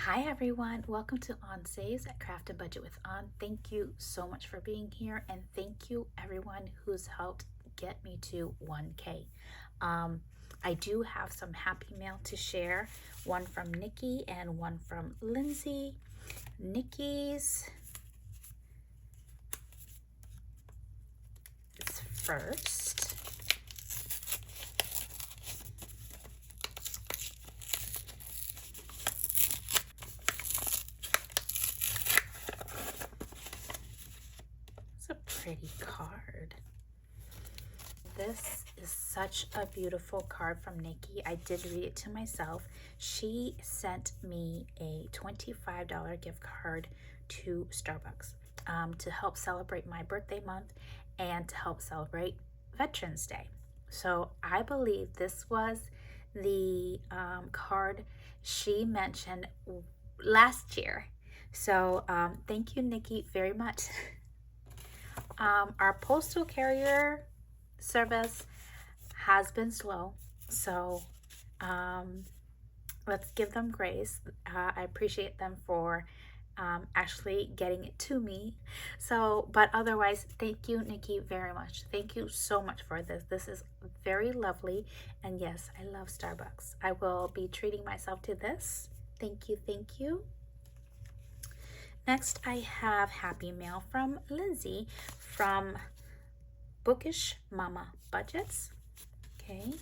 Hi everyone, welcome to On Saves at Craft and Budget with On. Thank you so much for being here, and thank you everyone who's helped get me to 1K. I do have some happy mail to share, one from Nikki and one from Lindsay. Nikki's is first. It's a pretty card. This is such a beautiful card from Nikki. I did read it to myself. She sent me a $25 gift card to Starbucks to help celebrate my birthday month and to help celebrate Veterans Day. So I believe this was the card she mentioned last year. So thank you, Nikki, very much. Our postal carrier service has been slow, so let's give them grace. I appreciate them for actually getting it to me. So, but otherwise, thank you, Nikki, very much. Thank you so much for this. This is very lovely, and yes, I love Starbucks. I will be treating myself to this. Thank you, thank you. Next, I have happy mail from Lindsay from Bookish Mama Budgets. Okay.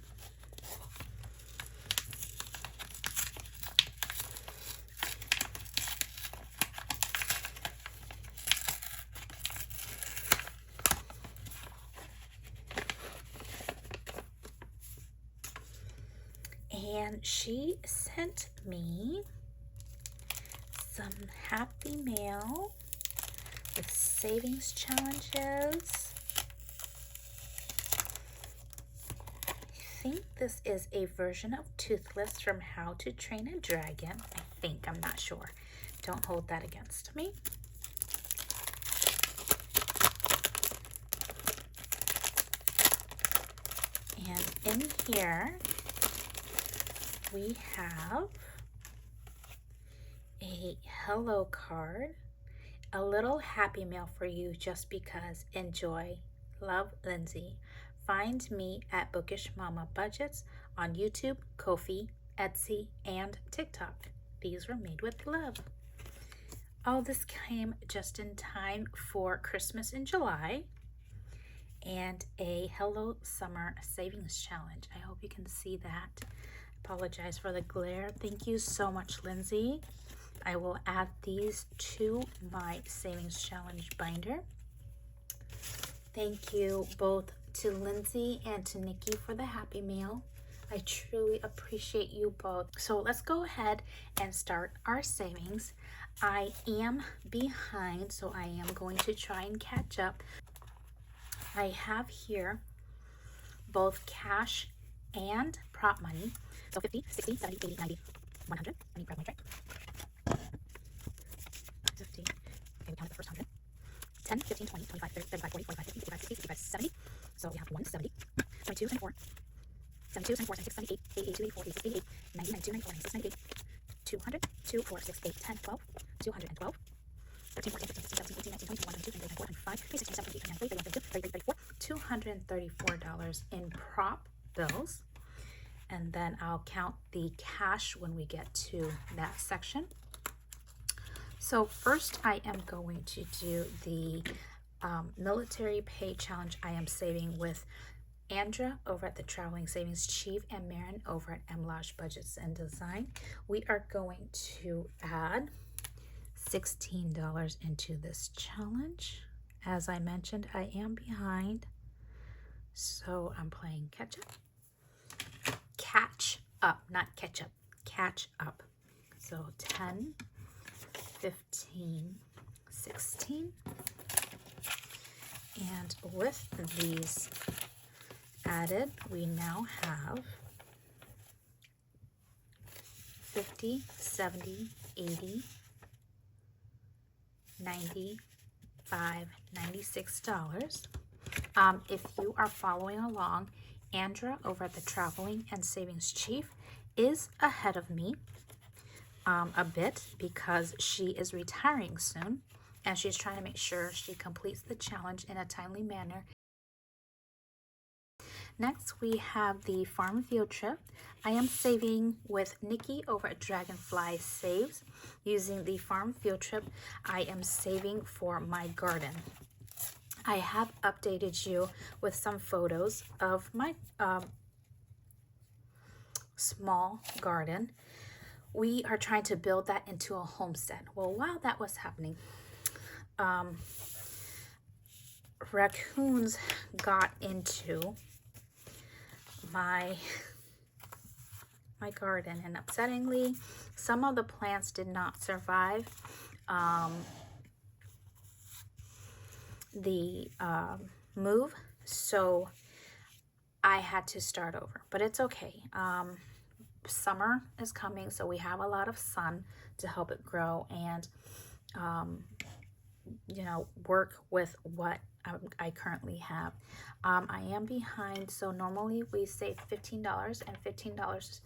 And she sent me some happy mail with savings challenges. I think this is a version of Toothless from How to Train a Dragon. I think, I'm not sure. Don't hold that against me. And in here, we have a hello card, a little happy mail for you just because. Enjoy. Love, Lindsay. Find me at Bookish Mama Budgets on YouTube, Ko-fi, Etsy, and TikTok. These were made with love. Oh, this came just in time for Christmas in July, and a Hello Summer Savings Challenge. I hope you can see that. Apologize for the glare. Thank you so much, Lindsay. I will add these to my Savings Challenge binder. Thank you both to Lindsay and to Nikki for the happy mail. I truly appreciate you both. So let's go ahead and start our savings. I am behind, so I am going to try and catch up. I have here both cash and prop money. So 50, 60, 70, 80, 90, 100. Let me grab my tray. 50. Okay, we counted the first 100. 10, 15, 20, 25, 30, 35, 40, 45, 50, 55, 60, 65, 70. So we have 170, 22, 24, 72, 74, 76, 78, 88, 82, 84, 86, 88, 90, 92, 94, 96, 98, 200, 2, 4, 6, 8, 10, 12, 212, 13, 14, 15, 16, 17, 18, 19, 20, 21, 22, 23, 24, 25, 26, 27, 28, 29, 30, 31, 32, 33, 34, $234 in prop bills. And then I'll count the cash when we get to that section. So first I am going to do the military pay challenge. I am saving with Andra over at the Traveling Savings Chief and Marin over at MLodge Budgets and Design. We are going to add $16 into this challenge. As I mentioned, I am behind, so I'm playing catch up. Catch up, not catch up, catch up. So 10, 15, 16. And with these added, we now have 50, 70, 80, 95, $96. If you are following along, Andra over at the Traveling and Savings Chief is ahead of me. a bit because she is retiring soon, and she's trying to make sure she completes the challenge in a timely manner. Next, we have the farm field trip. I am saving with Nikki over at Dragonfly Saves. Using the farm field trip, I am saving for my garden. I have updated you with some photos of my small garden. We are trying to build that into a homestead. Well, while that was happening, raccoons got into my garden, and upsettingly, some of the plants did not survive the move, so I had to start over, but it's okay. Summer is coming, so we have a lot of sun to help it grow and you know, work with what I currently have. I am behind, so normally we save $15, and $15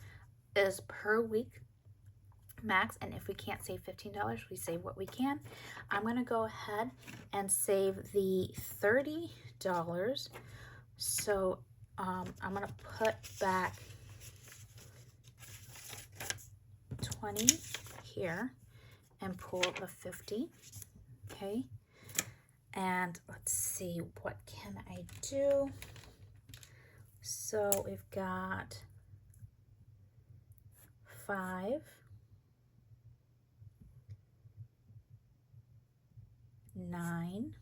is per week max, and if we can't save $15, we save what we can. I'm gonna go ahead and save the $30, so I'm gonna put back 20 here and pull the 50. Okay, and let's see, what can I do? So we've got 5, 9,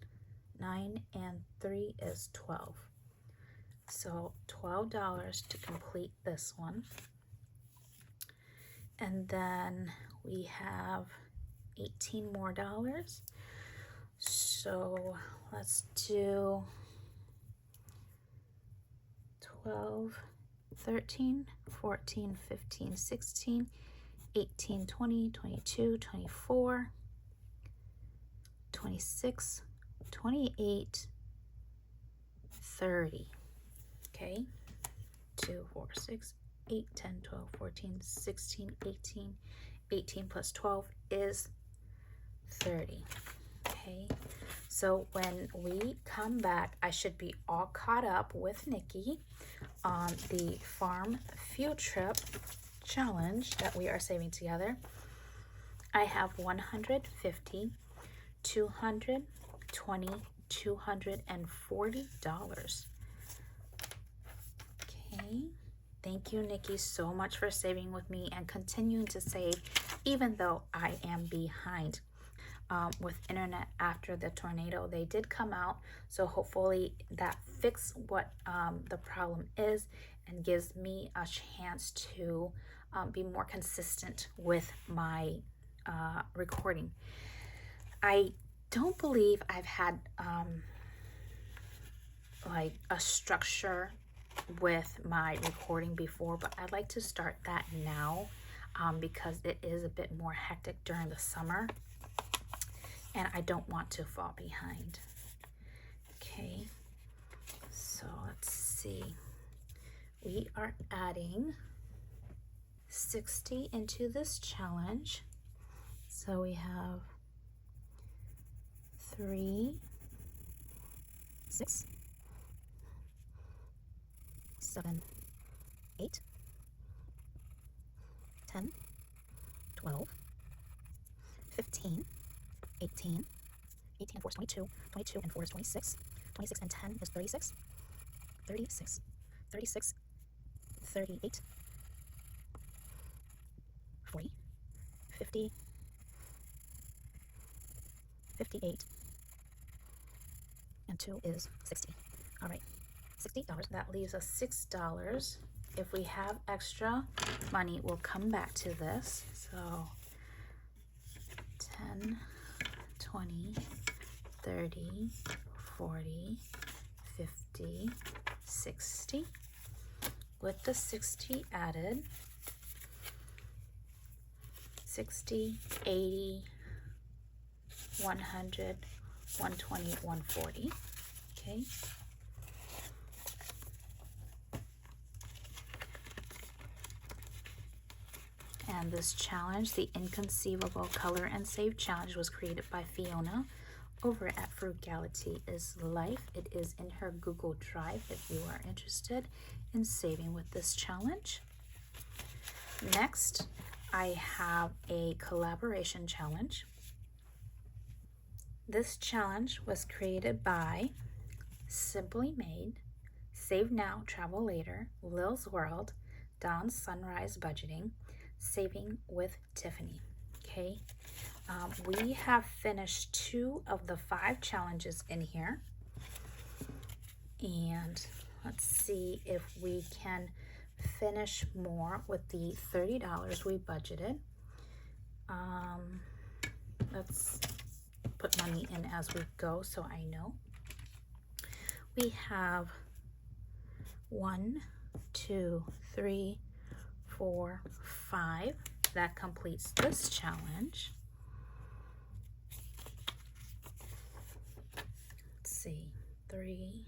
9 and 3 is 12. So $12 to complete this one. And then we have 18 more dollars. So let's do 12, 13, 14, 15, 16, 18, 20, 22, 24, 26, 28, 30. Okay, 2, 4, 6, 8, 10, 12, 14, 16, 18. 18 plus 12 is 30. Okay, so when we come back, I should be all caught up with Nikki on the farm field trip challenge that we are saving together. I have 150, 220, $240. Okay, thank you, Nikki, so much for saving with me and continuing to save even though I am behind with internet after the tornado. They did come out, so hopefully that fixes what the problem is and gives me a chance to be more consistent with my recording. I don't believe I've had like a structure with my recording before, but I'd like to start that now because it is a bit more hectic during the summer and I don't want to fall behind. Okay, so let's see. We are adding 60 into this challenge. So we have 3, 6, 7, 8, 10, 12, 15, 18, 18 and 4 is 22, 22 and 4 is 26, 26 and 10 is 36, 36, 36, 38, 40, 50, 58, and 2 is 60. All right, $60. That leaves us $6. If we have extra money, we'll come back to this. So 10, 20, 30, 40, 50, 60. With the 60 added, 60, 80, 100, 120, 140. Okay. And this challenge, the Inconceivable Color and Save Challenge, was created by Fiona over at Frugality is Life. It is in her Google Drive if you are interested in saving with this challenge. Next, I have a collaboration challenge. This challenge was created by Simply Made, Save Now, Travel Later, Lil's World, Dawn's Sunrise Budgeting, Saving with Tiffany. Okay, we have finished 2 of the 5 challenges in here, and let's see if we can finish more with the $30 we budgeted. Let's put money in as we go so I know. We have 1, 2, 3, 4, 5. That completes this challenge. Let's see, 3,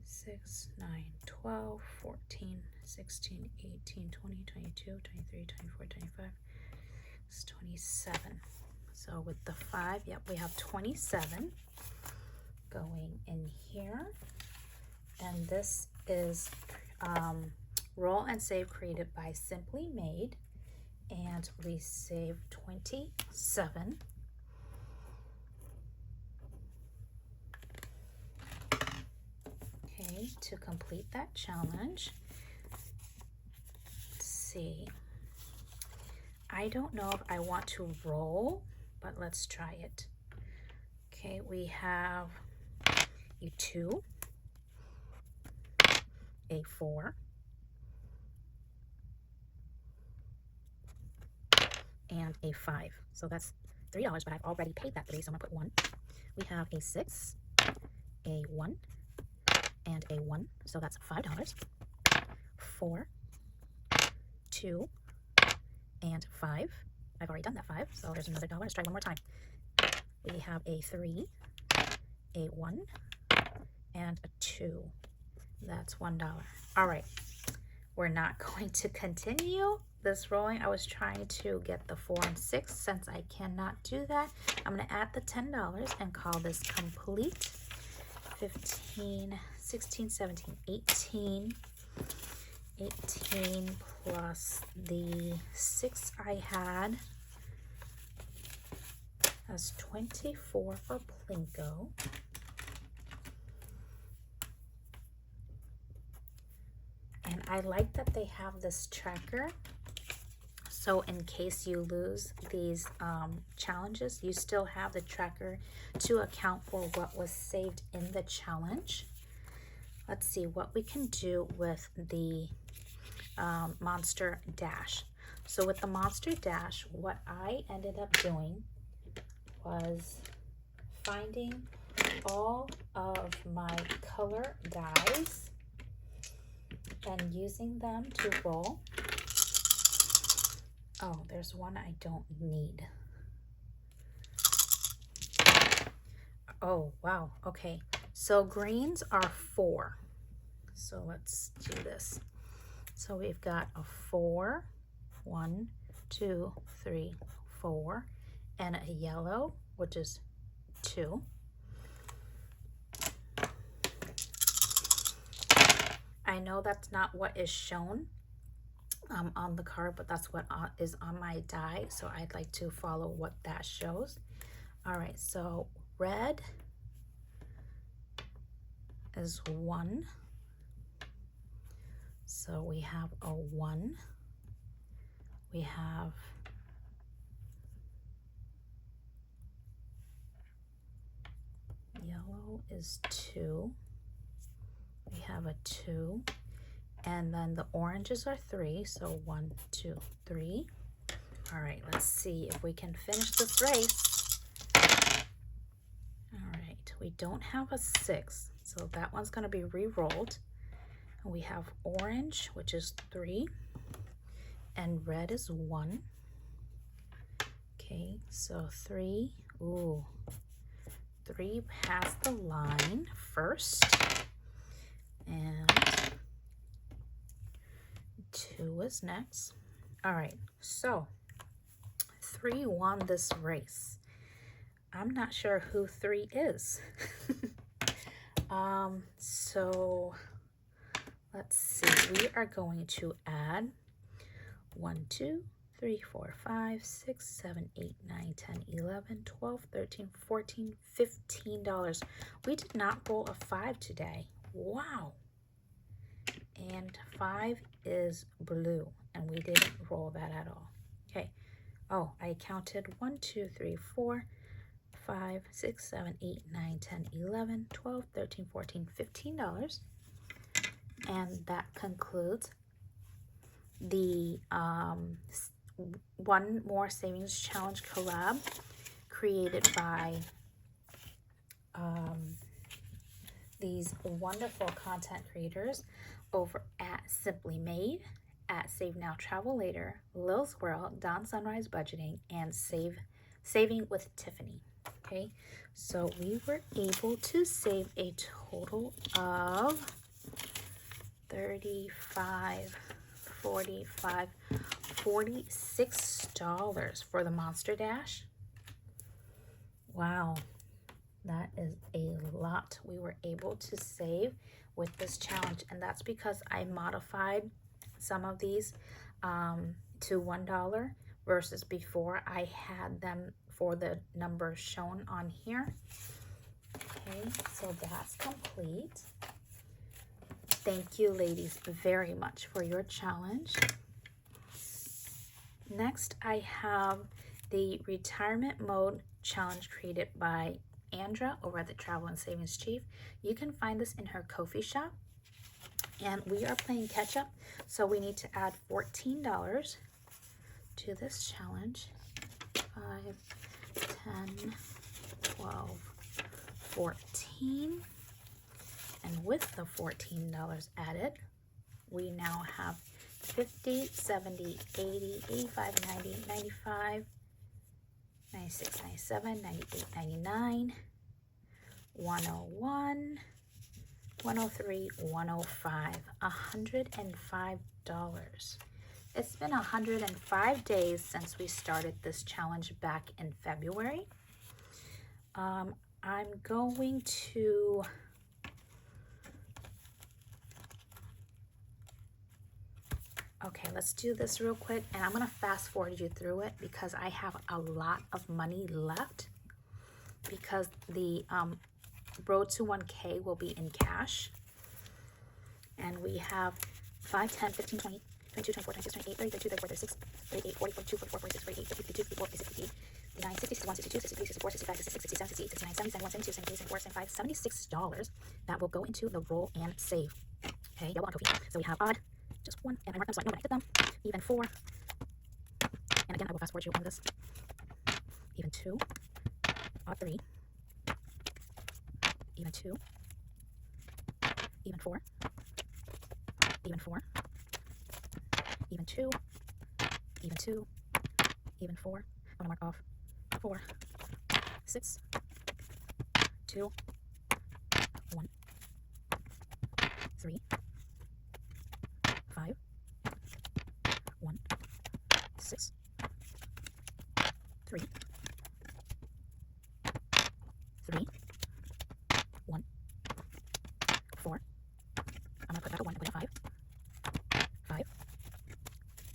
6, 9, 12, 14, 16, 18, 20, 22, 23, 24, 25, 27. So with the 5, yep, we have 27 going in here. And this is Roll and Save created by Simply Made. And we saved 27. Okay, to complete that challenge. Let's see. I don't know if I want to roll, but let's try it. Okay, we have a 2, a 4, and a 5. So that's $3, but I've already paid that 3, so I'm gonna put 1. We have a 6, a 1, and a 1, so that's $5. 4, 2, and 5. I've already done that 5, so there's another $1. Let's try one more time. We have a 3, a 1, and a 2. That's $1. All right, we're not going to continue this rolling. I was trying to get the 4 and 6. Since I cannot do that, I'm going to add the $10 and call this complete. 15, 16, 17, 18. 18 plus the 6 I had. That's 24 for Plinko. And I like that they have this tracker. So in case you lose these challenges, you still have the tracker to account for what was saved in the challenge. Let's see what we can do with the Monster Dash. So with the Monster Dash, what I ended up doing was finding all of my color dies and using them to roll. Oh, there's one I don't need. Oh, wow. Okay. So greens are 4. So let's do this. So we've got a 4, 1, 2, 3, 4, and a yellow, which is 2. I know that's not what is shown on the card, but that's what is on my die, so I'd like to follow what that shows. All right, so red is 1. So we have a 1. We have yellow is 2. We have a 2. And then the oranges are 3. So 1, 2, 3. All right, let's see if we can finish this race. All right, we don't have a 6. So that one's going to be re-rolled. And we have orange, which is 3. And red is 1. Okay, so 3. Ooh. 3 passed the line first. And 2 is next. All right, so 3 won this race. I'm not sure who 3 is. So let's see. We are going to add 1, 2, 3, 4, 5, 6, 7, 8, 9, 10, 11, 12, 13, 14, $15. We did not roll a 5 today. Wow. And 5 is blue, and we didn't roll that at all. Okay. Oh, I counted 1, 2, 3, 4, 5, 6, 7, 8, 9, 10, 11, 12, 13, 14, $15. And that concludes the One More Savings Challenge collab created by these wonderful content creators over at Simply Made, at Save Now Travel Later, Lil's World, Dawn Sunrise Budgeting, and Saving with Tiffany. Okay, so we were able to save a total of $46 for the Monster Dash. Wow, that is a lot we were able to save with this challenge, and that's because I modified some of these to $1 versus before I had them for the numbers shown on here. Okay, so that's complete. Thank you, ladies, very much for your challenge. Next, I have the Retirement Mode Challenge created by Andra over at the Travel and Savings Chief. You can find this in her Ko-fi shop. And we are playing catch up, so we need to add $14 to this challenge. 5, 10, 12, 14. And with the $14 added, we now have 50, 70, 80, 85, 90, 95, 96, 97, 98, 99, 101, 103, 105, $105. It's been 105 days since we started this challenge back in February. I'm going to okay, let's do this real quick, and I'm gonna fast forward you through it because I have a lot of money left, because the road to 1K will be in cash, and we have 5, 10, 15, 20, 22, 24, 26, 28, 30, 32, 34, 36, 38, 40, 42, 44, 46, 48, 50, 52, 54, 56, 58, 59, 60, 61, 62, 63, 64, 65, 66, 67, 68, 69, 70, 71, 72, 73, 74, 75, $76 that will go into the roll and save. Okay, yellow on Ko-fi. So we have odd, just 1, and I marked them so I know that I did them. Even 4, and again I will fast forward you on this. Even 2, odd 3, even 2, even 4, even 4, even 2, even 2, even 4. I'm gonna mark off 4, 6, 2, 1, 3, 5, 1, 6, 3, 3, 1, 4. I'm gonna put back a 1 and put in 5. 5.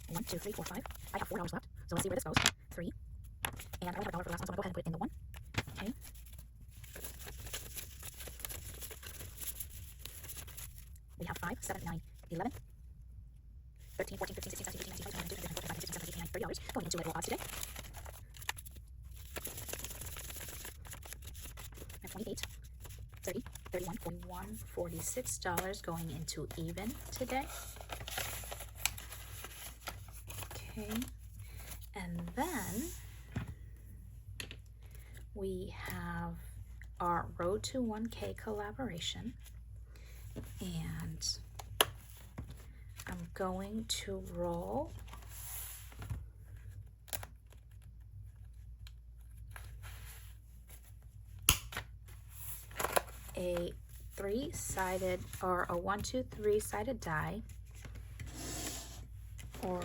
1, 2, 3, 4, 5. I have $4 left, so let's see where this goes. 3. And I only have $1 for the last one, so I'm gonna go ahead and put it in the 1. Okay. We have 5, 7, 9, 11, 13, 14, 15, 16, 17, 18, 19, 20, 21, 22, 23, 24, 25, 26, 27, 28, 29, $30 going into little odds today. I have 28, 30, 31, 41, $46 going into even today. Okay, and then we have our Road to 1K collaboration, and I'm going to roll a 3-sided or a 1, 2, 3-sided die, or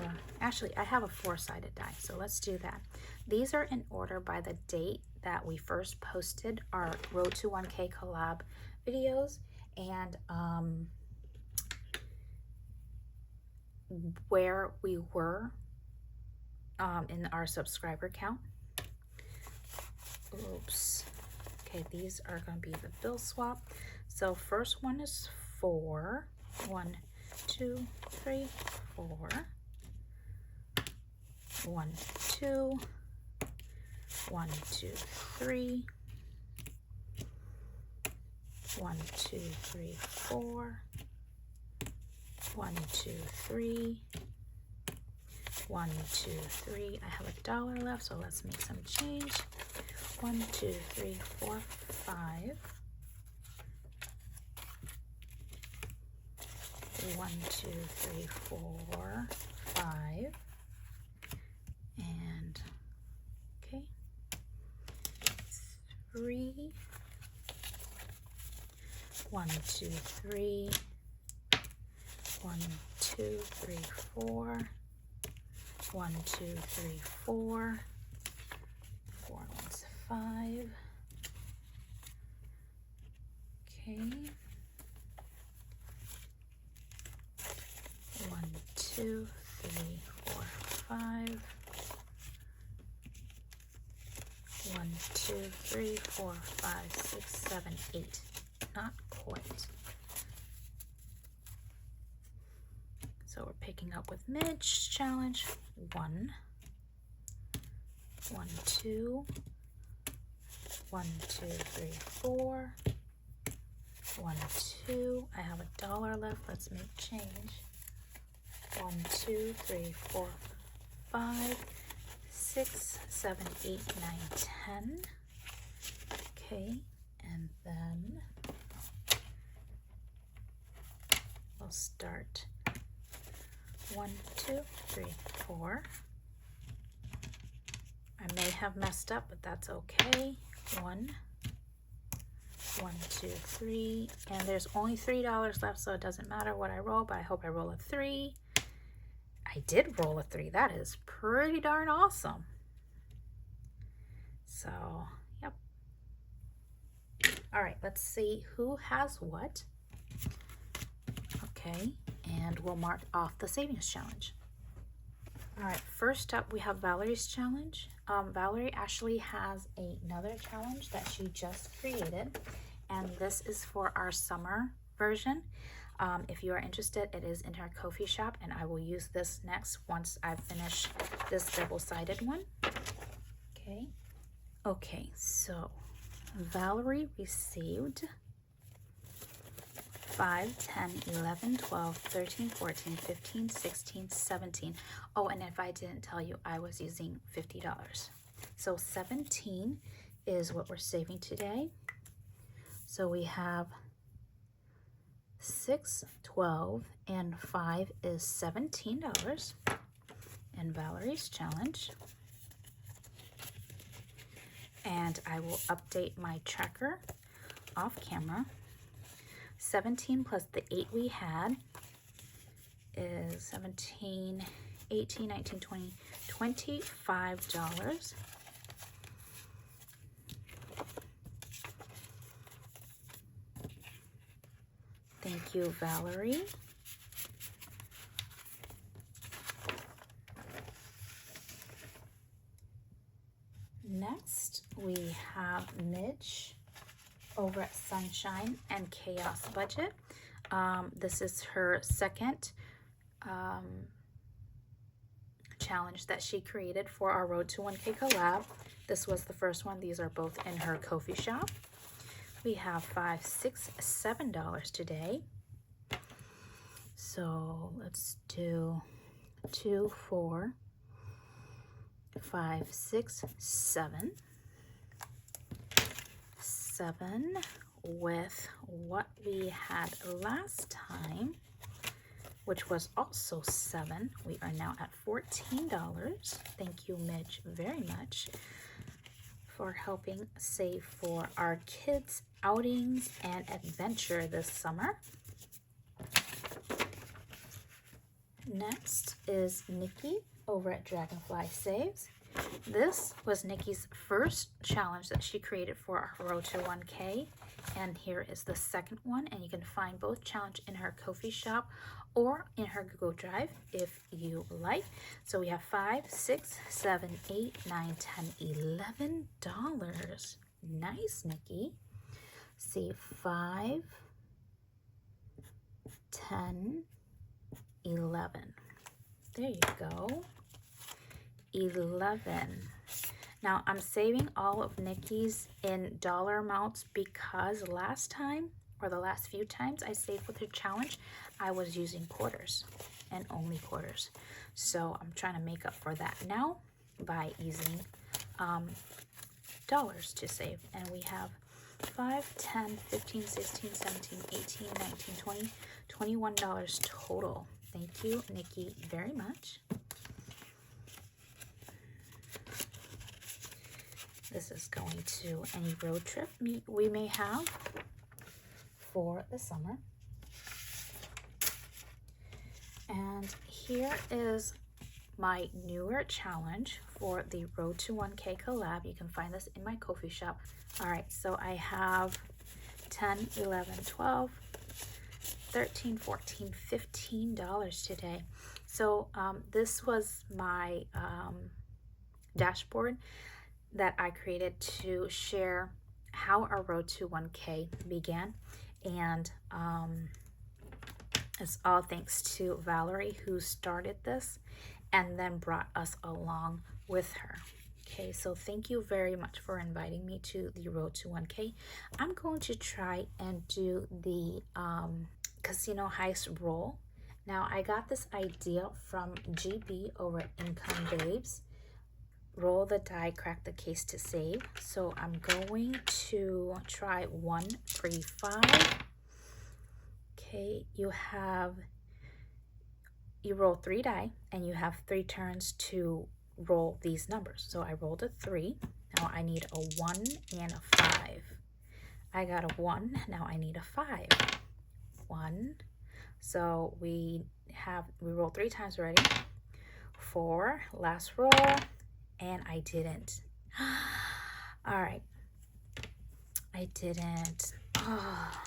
Actually, I have a 4-sided die, so let's do that. These are in order by the date that we first posted our Road to 1K collab videos, and where we were in our subscriber count. Oops. Okay, these are going to be the bill swap. So first one is 4. 1, 2, 3, 4. 1, 2. 1, 2, 3. 1, 2, 3, 4. 1, 2, 3. 1, 2, 3. I have $1 left, so let's make some change. 1, 2, 3, 4, 5. 1, 2, 3, 4, 5. And okay. 3. 1, 2, 3. 1, 2, 3, 4. 1, 2, 3, 4. 4 and 1's 5. Okay. 1, 2, 3, 4, 5. 1, 2, 3, 4, 5, 6, 7, 8. Not quite. So we're picking up with Midge challenge. 1, 1, 2, 1, 2, 3, 4, 1, 2. I have $1 left. Let's make change. 1, 2, 3, 4, 5, 6, 7, 8, 9, 10. Okay, and then we'll start 1, 2, 3, 4. I may have messed up, but that's okay. 1, 1, 2, 3, and there's only $3 left, so it doesn't matter what I roll, but I hope I roll a 3. I did roll a 3. That is pretty darn awesome. So, yep. All right, let's see who has what. Okay, and we'll mark off the savings challenge. All right, first up we have Valerie's challenge. Valerie actually has another challenge that she just created, and this is for our summer version. If you are interested, it is in her Ko-fi shop, and I will use this next once I finish this double-sided one. Okay. Okay, so Valerie received 5, 10, 11, 12, 13, 14, 15, 16, 17. Oh, and if I didn't tell you, I was using $50. So 17 is what we're saving today. So we have 6, 12, and 5 is $17 in Valerie's challenge. And I will update my tracker off camera. 17 plus the 8 we had is 17, 18, 19, 20, $25. Thank you, Valerie. Next, we have Midge over at Sunshine and Chaos Budget. This is her second challenge that she created for our Road to 1K collab. This was the first one. These are both in her Ko-fi shop. We have $5, $6, $7 today. So let's do 2, 4, 5, 6, 7. 7 with what we had last time, which was also 7. We are now at $14. Thank you, Midge, very much for helping save for our kids' outings and adventure this summer. Next is Nikki over at Dragonfly Saves. This was Nikki's first challenge that she created for our Road to 1K, and here is the second one, and you can find both challenge in her Ko-fi shop or in her Google Drive if you like. So we have $5, $6, $7, $8, $9, $10, $11. Nice, Nikki. See, 5, 10, 11. There you go. 11. Now I'm saving all of Nikki's in dollar amounts because last time, or the last few times I saved with her challenge, I was using quarters and only quarters. So I'm trying to make up for that now by using dollars to save. And we have 5, 10, 15, 16, 17, 18, 19, 20, $21 total. Thank you, Nikki, very much. This is going to any road trip we may have for the summer. And here is my newer challenge for the Road to 1K collab. You can find this in my Ko-fi shop. All right, so I have 10, 11, 12, 13, 14, $15 today. So this was my dashboard that I created to share how our Road to 1K began. And it's all thanks to Valerie, who started this and then brought us along with her. Okay, so thank you very much for inviting me to the Road to 1K. I'm going to try and do the Casino Heist roll. Now, I got this idea from GB over at Income Babes. Roll the die, crack the case to save. So I'm going to try 1, 3, 5. Okay, you roll 3 die and you have 3 turns to roll these numbers. So I rolled a 3. Now I need a 1 and a 5. I got a 1. Now I need a 5. 1. So we rolled 3 times already. 4. Last roll. And I didn't. All right. I didn't. Oh.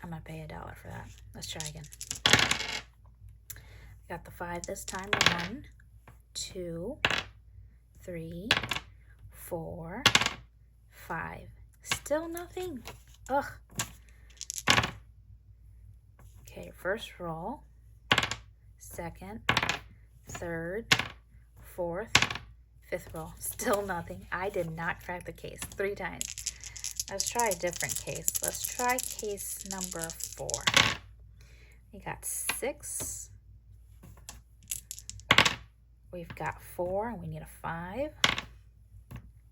I'm gonna pay $1 for that. Let's try again. Got the 5 this time. 1, 2, 3, 4, 5. Still nothing. Ugh. Okay, first roll. Second, third, fourth, fifth roll. Still nothing. I did not crack the case 3 times. Let's try a different case. Let's try case number 4. We got 6. We've got 4, and we need a 5.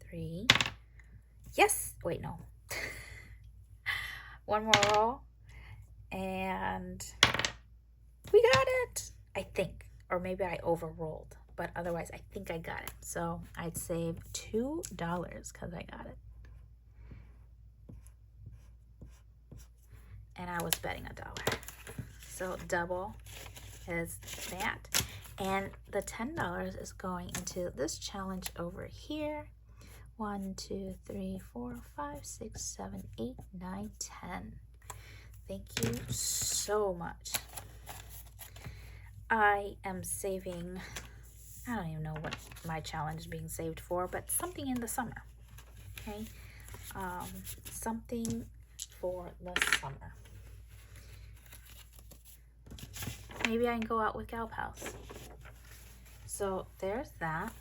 3. Yes! Wait, no. One more roll. And we got it! I think. Or maybe I overrolled. But otherwise, I think I got it. So I'd save $2 because I got it. And I was betting $1. So double is that. And the $10 is going into this challenge over here. 1, 2, 3, 4, 5, 6, 7, 8, 9, 10. Thank you so much. I am saving, I don't even know what my challenge is being saved for, but something in the summer. Okay? Something for the summer. Maybe I can go out with Gal Pals. So there's that.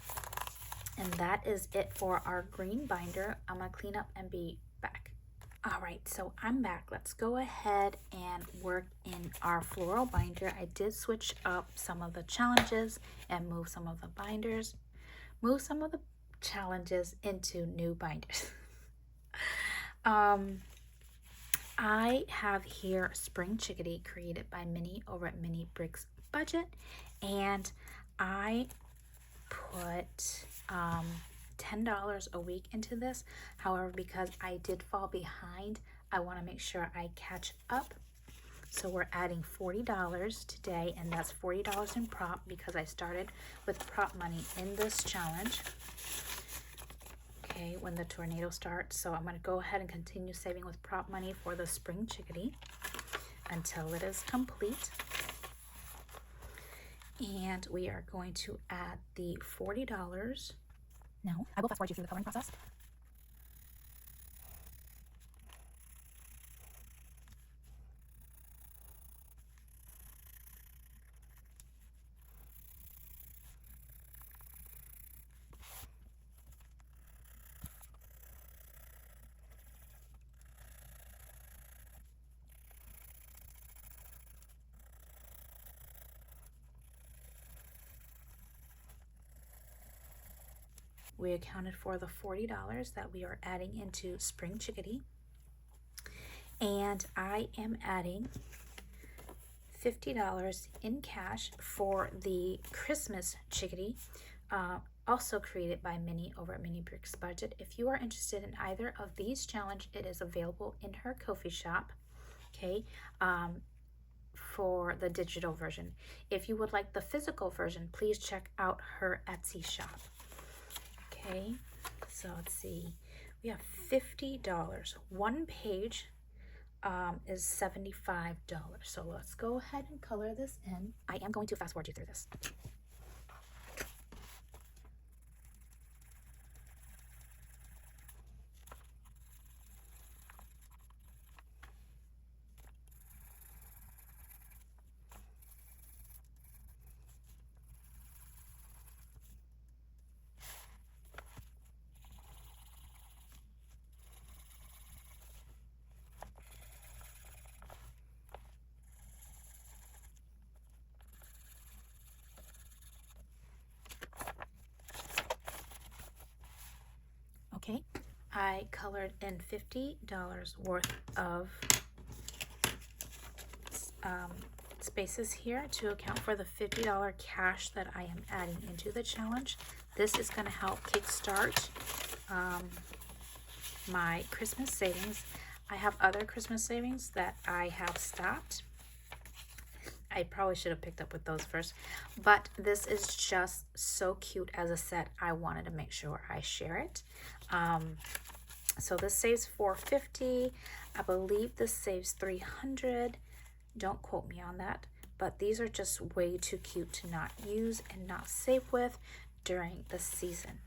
And that is it for our green binder. I'm going to clean up and be back. All right, so I'm back. Let's go ahead and work in our floral binder. I did switch up some of the challenges and move some of the binders. Move some of the challenges into new binders. I have here Spring Chickadee created by Minnie over at Minnie Bricks Budget, and I put $10 a week into this. However, because I did fall behind, I want to make sure I catch up. So we're adding $40 today, and that's $40 in prop because I started with prop money in this challenge. Okay, when the tornado starts. So I'm going to go ahead and continue saving with prop money for the spring chickadee until it is complete. And we are going to add the $40. Now, I will fast forward you through the coloring process. We accounted for the $40 that we are adding into spring chickadee. And I am adding $50 in cash for the Christmas chickadee, also created by Minnie over at Mini Bricks Budget. If you are interested in either of these challenges, it is available in her Ko-fi shop, okay, for the digital version. If you would like the physical version, please check out her Etsy shop. Okay, so let's see, we have $50. One page is $75. So let's go ahead and color this in. I am going to fast forward you through this. Okay, I colored in $50 worth of spaces here to account for the $50 cash that I am adding into the challenge. This is going to help kickstart my Christmas savings. I have other Christmas savings that I have stopped. I probably should have picked up with those first, but this is just so cute as a set. I wanted to make sure I share it. So this saves $450. I believe this saves $300. Don't quote me on that, but these are just way too cute to not use and not save with during the season.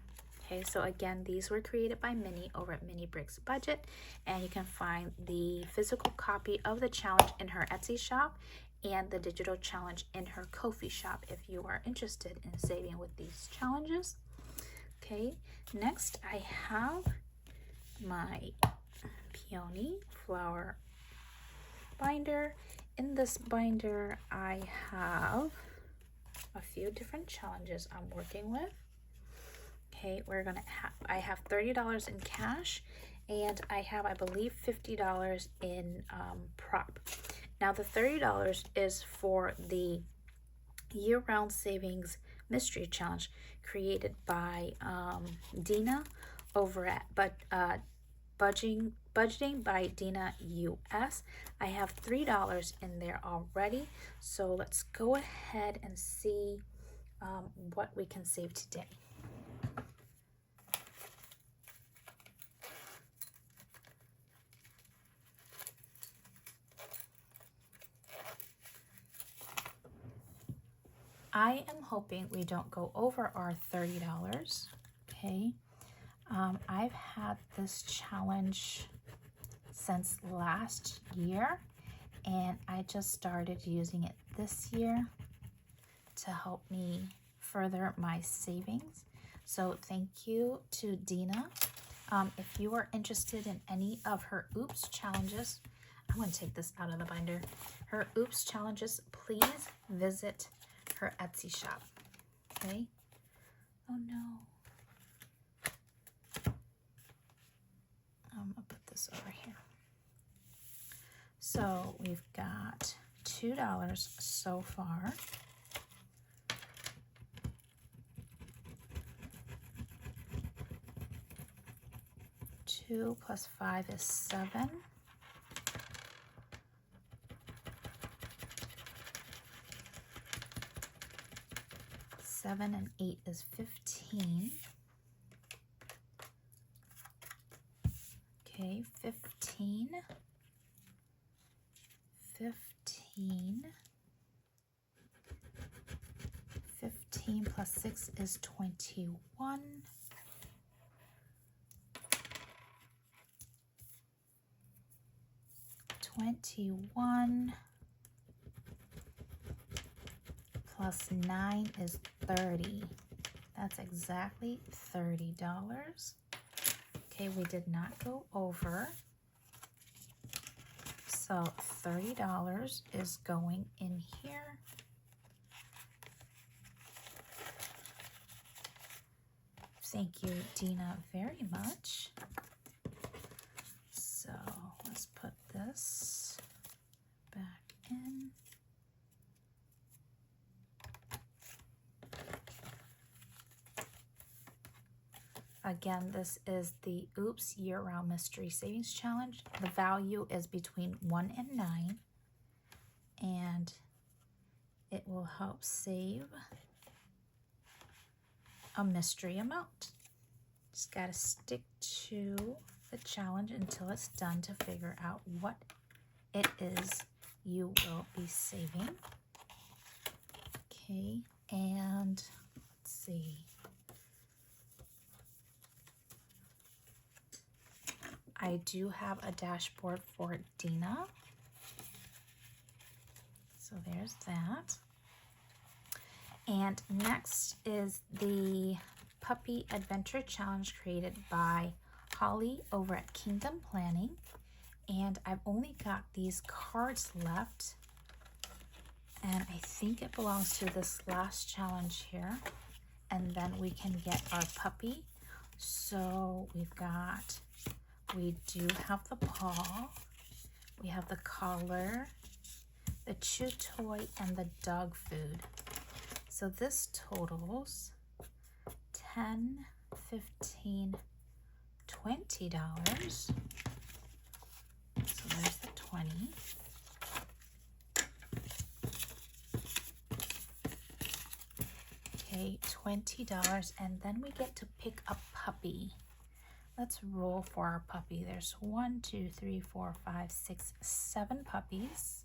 Okay, so again, these were created by Minnie over at Mini Bricks Budget, and you can find the physical copy of the challenge in her Etsy shop and the digital challenge in her Ko-fi shop if you are interested in saving with these challenges. Okay, next I have my peony flower binder. In this binder, I have a few different challenges I'm working with. Okay, I have $30 in cash, and I have, I believe, $50 in prop. Now the $30 is for the year-round savings mystery challenge created by Dina over at Budgeting by Dina US. I have $3 in there already, so let's go ahead and see what we can save today. I am hoping we don't go over our $30, okay? I've had this challenge since last year, and I just started using it this year to help me further my savings. So thank you to Dina. If you are interested in any of her Oops challenges, I'm going to take this out of the binder. Her Oops challenges, please visit her Etsy shop. Okay. Oh no. I'm gonna put this over here. So we've got $2 so far. Two plus 5 is 7. 7 and 8 is 15. Okay, 15. 15 plus 6 is 21. 21 plus 9 is 30. That's exactly $30. Okay, we did not go over. So $30 is going in here. Thank you, Dina, very much. So let's put this back in. Again, this is the Oops Year-Round Mystery Savings Challenge. The value is between 1 and 9, and it will help save a mystery amount. Just got to stick to the challenge until it's done to figure out what it is you will be saving. Okay, and let's see. I do have a dashboard for Dina. So there's that. And next is the Puppy Adventure Challenge created by Holly over at Kingdom Planning. And I've only got these cards left. And I think it belongs to this last challenge here. And then we can get our puppy. So we do have the paw, we have the collar, the chew toy, and the dog food. So this totals $10, $15, $20. So there's the 20. Okay, $20, and then we get to pick a puppy. Let's roll for our puppy. There's 1, 2, 3, 4, 5, 6, 7 puppies.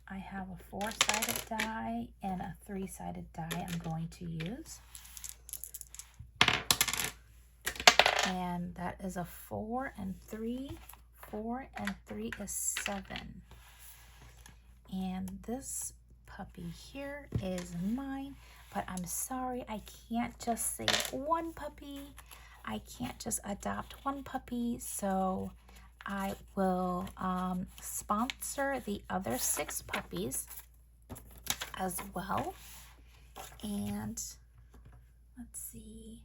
I have a 4-sided die and a 3-sided die I'm going to use. And that is a 4 and 3. 4 and 3 is 7. And this puppy here is mine. But I'm sorry, I can't just save one puppy. I can't just adopt one puppy. So I will sponsor the other 6 puppies as well. And let's see.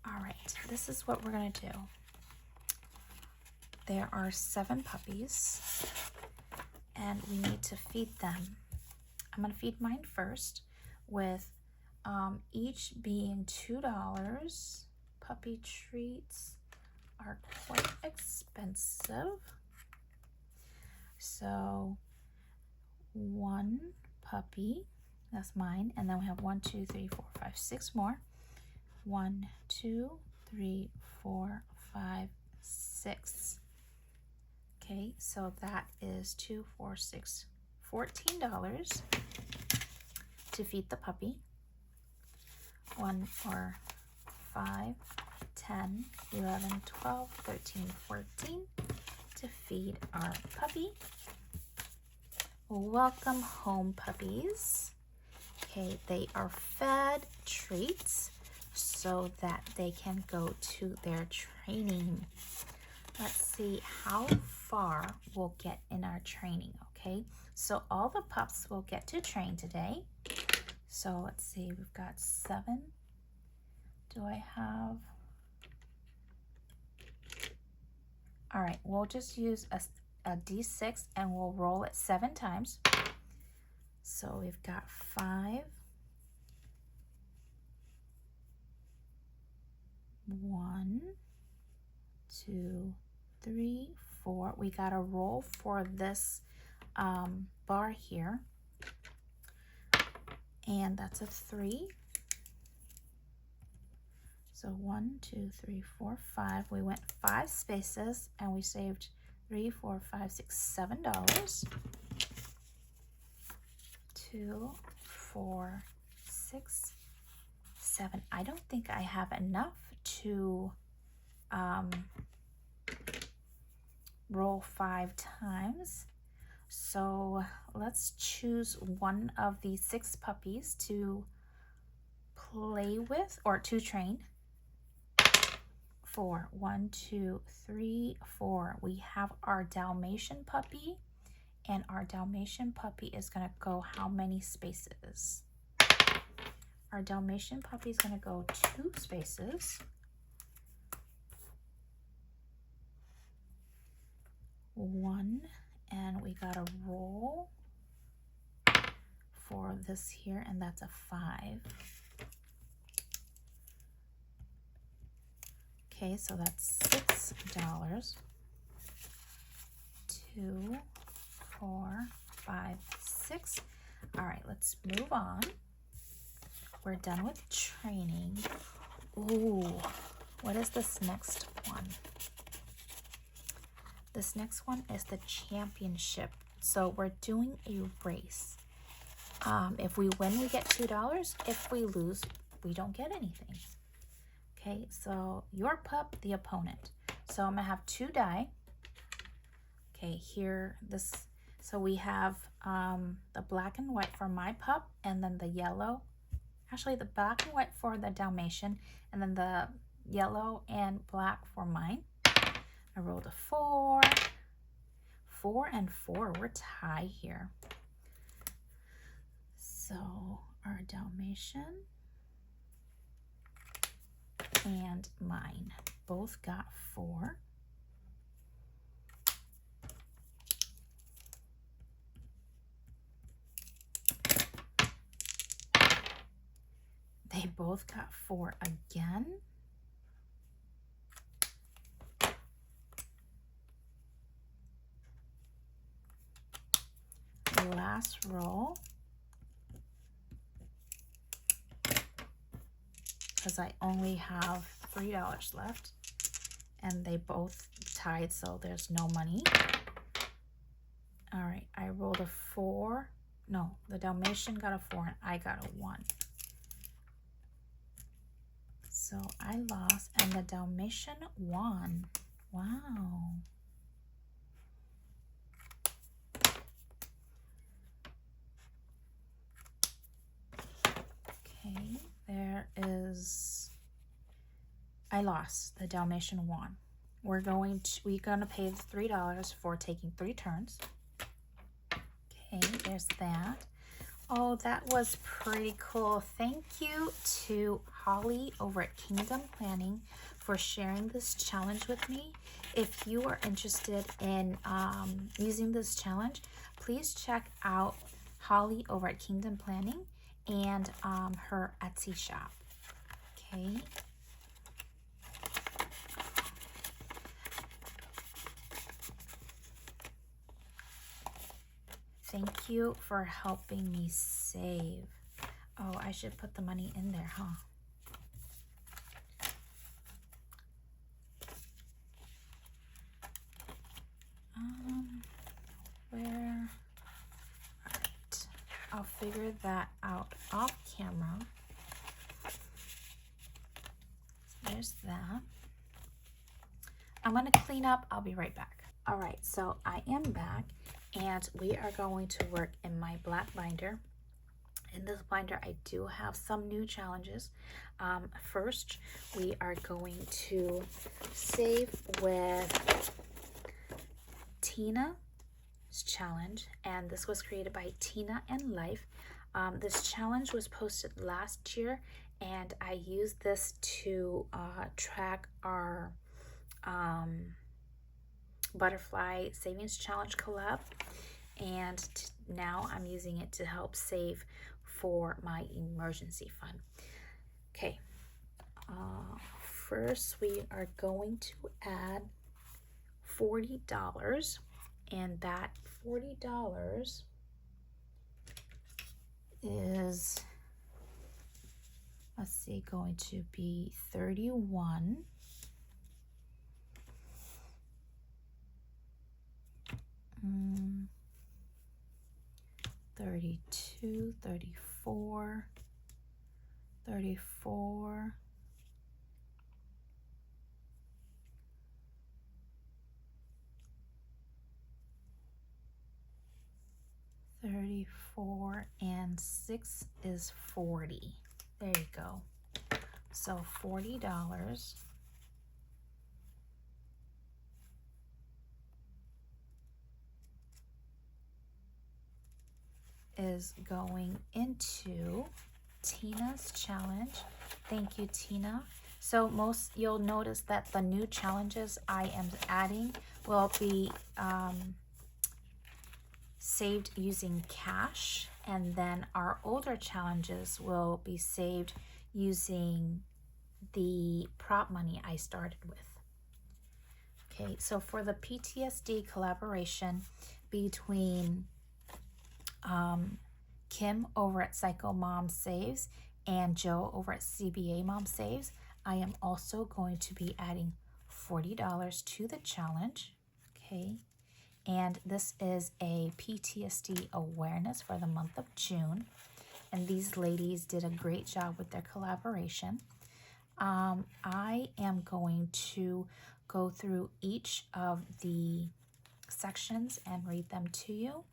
All right, this is what we're gonna do. There are 7 puppies, and we need to feed them. I'm going to feed mine first, with each being $2. Puppy treats are quite expensive. So 1 puppy, that's mine, and then we have 1, 2, 3, 4, 5, 6 more. 1, 2, 3, 4, 5, 6. Okay, so that is 2, 4, 6, $14 to feed the puppy. 1, 4, 5, 10, 11, 12, 13, 14 to feed our puppy. Welcome home, puppies. Okay, they are fed treats so that they can go to their training. Let's see how far we'll get in our training, okay? So all the pups will get to train today. So let's see, we've got 7. Do I have? All right, we'll just use a D6 and we'll roll it 7 times. So we've got 5, 1, 2, 3, 4. We got a roll for this bar here, and that's a 3. So 1, 2, 3, 4, 5. We went 5 spaces and we saved $3, $4, $5, $6, $7. 2, 4, 6, 7. I don't think I have enough to roll 5 times. So let's choose one of the 6 puppies to play with or to train. 4. 1, 2, 3, 4. We have our Dalmatian puppy, and our Dalmatian puppy is going to go how many spaces? Our Dalmatian puppy is going to go 2 spaces. 1, and we got a roll for this here, and that's a 5. Okay, so that's $6. 2, 4, 5, 6. All right, let's move on. We're done with training. Ooh, what is this next one? This next one is the championship. So we're doing a race. If we win, we get $2. If we lose, we don't get anything. Okay, so your pup, the opponent. So I'm gonna have 2 die. Okay, here, so we have the black and white for my pup, and then the yellow. Actually, the black and white for the Dalmatian, and then the yellow and black for mine. I rolled a 4. 4 and 4, we're tied here. So our Dalmatian and mine both got 4. They both got 4 again. Last roll, because I only have $3 left, and they both tied, so there's no money. All right, I rolled a 4. No, the Dalmatian got a 4 and I got a 1. So I lost, and the Dalmatian won. Wow. Okay, there is, I lost, the Dalmatian won. We're gonna pay the $3 for taking 3 turns. Okay, there's that. Oh, that was pretty cool. Thank you to Holly over at Kingdom Planning for sharing this challenge with me. If you are interested in using this challenge, please check out Holly over at Kingdom Planning and her Etsy shop. Okay. Thank you for helping me save. Oh, I should put the money in there, huh? Where? All right. I'll figure that out off camera. So there's that. I'm gonna clean up. I'll be right back. All right, so I am back, and we are going to work in my black binder. In this binder, I do have some new challenges. First, we are going to save with Tina's challenge, and this was created by Tina and Life. This challenge was posted last year, and I used this to track our butterfly savings challenge collab, and now I'm using it to help save for my emergency fund. Okay, first we are going to add $40, and that $40 is, let's see, going to be 31, 32, 34, 34, 34, and 6 is 40. There you go. So $40 is going into Tina's challenge. Thank you, Tina. So you'll notice that the new challenges I am adding will be saved using cash, and then our older challenges will be saved using the prop money I started with. Okay, so for the PTSD collaboration between Kim over at Psycho Mom Saves and Joe over at CBA Mom Saves, I am also going to be adding $40 to the challenge. Okay, and this is a PTSD awareness for the month of June, and these ladies did a great job with their collaboration. I am going to go through each of the sections and read them to you.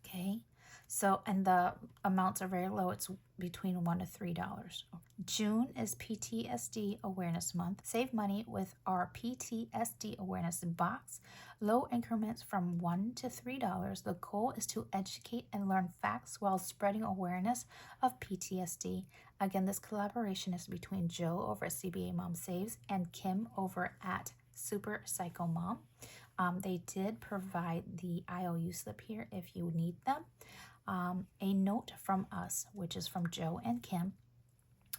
Okay, so, and the amounts are very low. It's between $1 to $3. June is PTSD Awareness Month. Save money with our PTSD Awareness box. Low increments from $1 to $3. The goal is to educate and learn facts while spreading awareness of PTSD. Again, this collaboration is between Joe over at CBA Mom Saves and Kim over at Super Psycho Mom. They did provide the IOU slip here if you need them. A note from us, which is from Joe and Kim.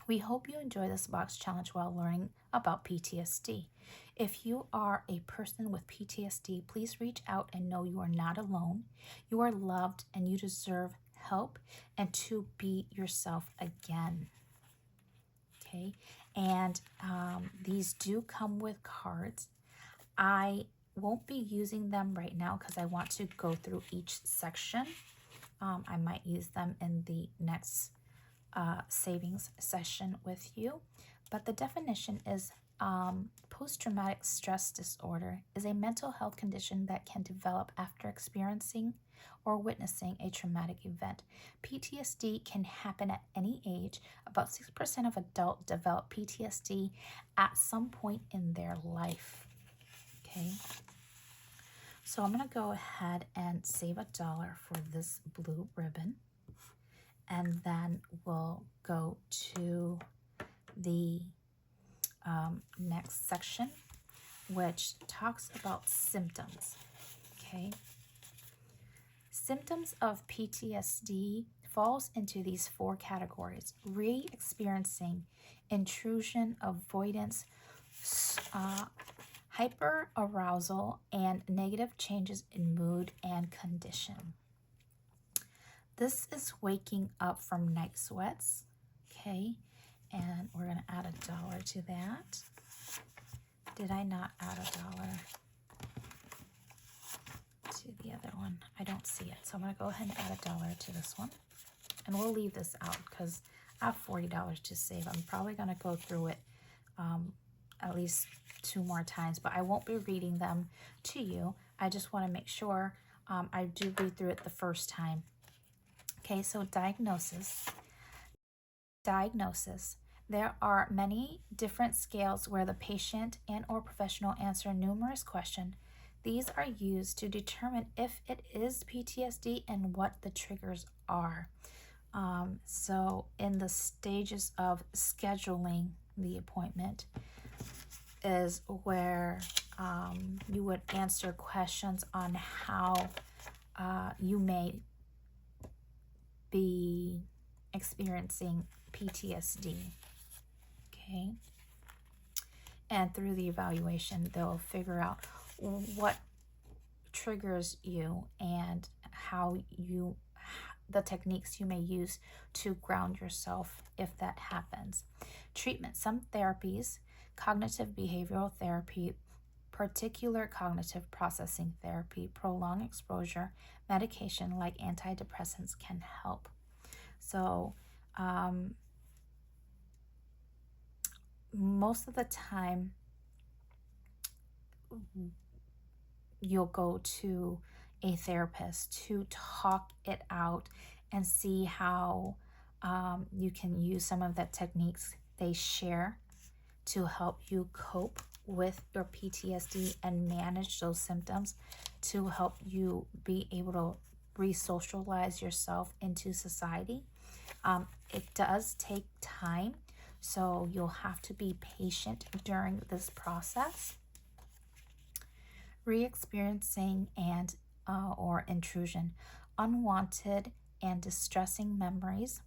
We hope you enjoy this box challenge while learning about PTSD. If you are a person with PTSD, please reach out and know you are not alone. You are loved and you deserve help and to be yourself again. Okay, and these do come with cards. I won't be using them right now because I want to go through each section. I might use them in the next savings session with you. But the definition is post-traumatic stress disorder is a mental health condition that can develop after experiencing or witnessing a traumatic event. PTSD can happen at any age. About 6% of adults develop PTSD at some point in their life. Okay. So I'm going to go ahead and save $1 for this blue ribbon. And then we'll go to the next section, which talks about symptoms. Okay. Symptoms of PTSD falls into these 4 categories: re-experiencing, intrusion, avoidance, hyperarousal, and negative changes in mood and condition. This is waking up from night sweats. Okay, and we're going to add $1 to that. Did I not add $1 to the other one? I don't see it. So I'm going to go ahead and add $1 to this one. And we'll leave this out because I have $40 to save. I'm probably going to go through it at least 2 more times, but I won't be reading them to you. I just want to make sure I do read through it the first time. Okay, so diagnosis. There are many different scales where the patient and or professional answer numerous questions. These are used to determine if it is PTSD and what the triggers are. So in the stages of scheduling the appointment is where you would answer questions on how you may be experiencing PTSD. Okay. And through the evaluation, they'll figure out what triggers you and how you, the techniques you may use to ground yourself if that happens. Treatment. Some therapies, cognitive behavioral therapy, particular cognitive processing therapy, prolonged exposure, medication like antidepressants can help. So, most of the time, you'll go to a therapist to talk it out and see how you can use some of the techniques they share to help you cope with your PTSD and manage those symptoms, to help you be able to re-socialize yourself into society. It does take time, so you'll have to be patient during this process. Re-experiencing and or intrusion, unwanted and distressing memories,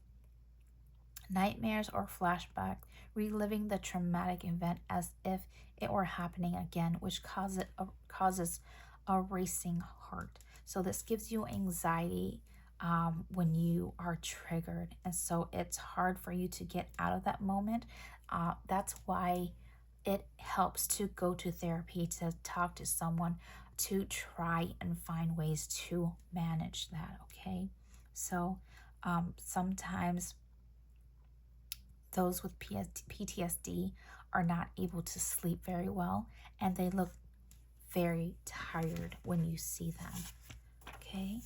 nightmares or flashback, reliving the traumatic event as if it were happening again, which causes a racing heart. So this gives you anxiety when you are triggered, and so it's hard for you to get out of that moment. That's why it helps to go to therapy, to talk to someone, to try and find ways to manage that. Okay, so sometimes those with PTSD are not able to sleep very well, and they look very tired when you see them. Okay.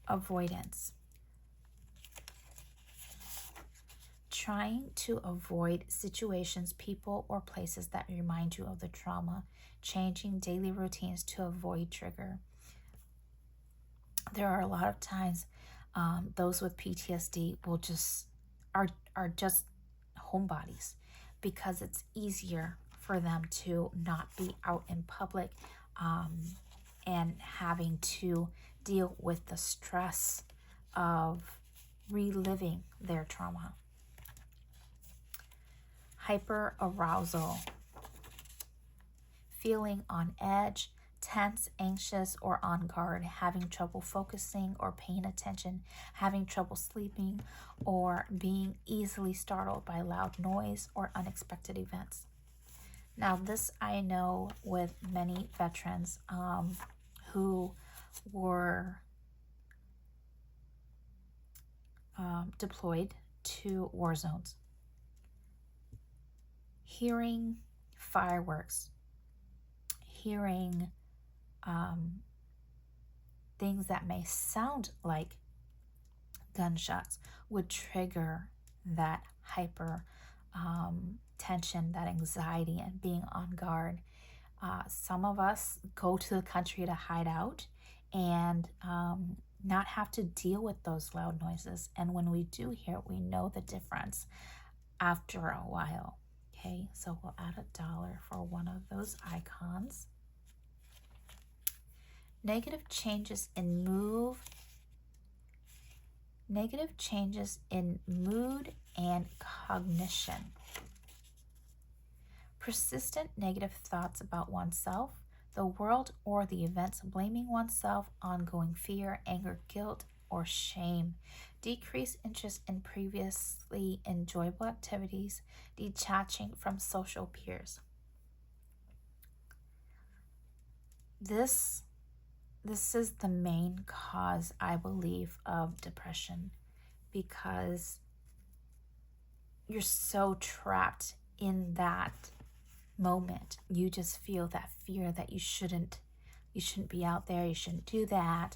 Avoidance. Trying to avoid situations, people, or places that remind you of the trauma. Changing daily routines to avoid trigger. There are a lot of times those with PTSD will just are just homebodies, because it's easier for them to not be out in public and having to deal with the stress of reliving their trauma. Hyperarousal. Feeling on edge, tense, anxious, or on guard, having trouble focusing or paying attention, having trouble sleeping, or being easily startled by loud noise or unexpected events. Now, this I know with many veterans who were deployed to war zones. Hearing fireworks, hearing things that may sound like gunshots would trigger that hyper tension, that anxiety, and being on guard. Some of us go to the country to hide out and not have to deal with those loud noises. And when we do hear it, we know the difference after a while. Okay, so we'll add $1 for one of those icons. Negative changes in mood and cognition. Persistent negative thoughts about oneself, the world, or the events, blaming oneself, ongoing fear, anger, guilt, or shame. Decreased interest in previously enjoyable activities, detaching from social peers. This is the main cause, I believe, of depression, because you're so trapped in that moment. You just feel that fear that you shouldn't be out there, you shouldn't do that.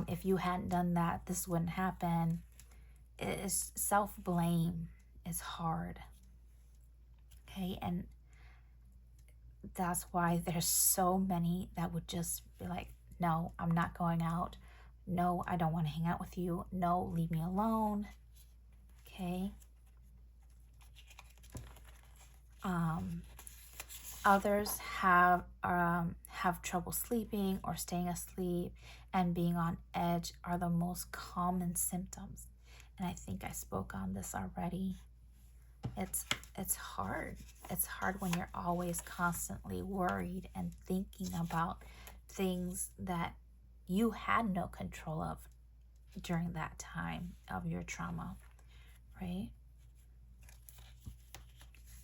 If you hadn't done that, this wouldn't happen. Self-blame is hard. Okay, and that's why there's so many that would just be like, no, I'm not going out. No, I don't want to hang out with you. No, leave me alone. Okay. Others have trouble sleeping or staying asleep, and being on edge are the most common symptoms. And I think I spoke on this already it's hard. It's hard when you're always constantly worried and thinking about things that you had no control of during that time of your trauma, right?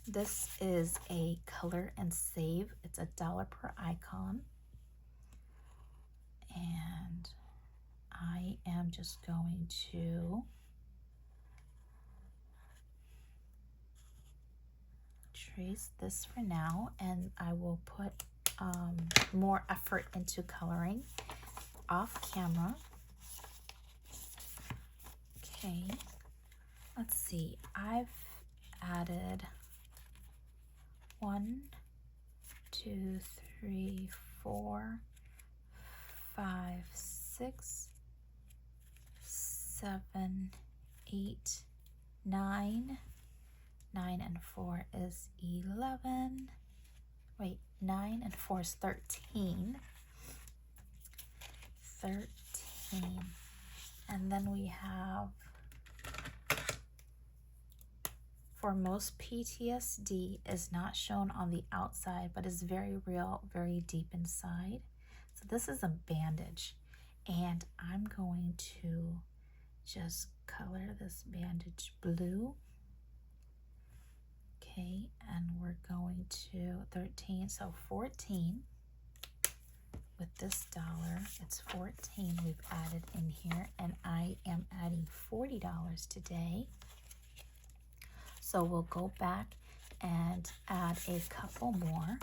This is a color and save. It's $1 per icon. And I am just going to trace this for now, and I will put more effort into coloring off camera. Okay, let's see. I've added 1, 2, 3, 4, 5, 6, 7, 8, 9. 9 and 4 is 11. Wait, 9 and 4 is 13. 13. And then we have, for most, PTSD is not shown on the outside, but is very real, very deep inside. So this is a bandage, and I'm going to just color this bandage blue. Okay, and we're going to 13, so 14. With this dollar, it's 14 we've added in here, and I am adding $40 today. So we'll go back and add a couple more.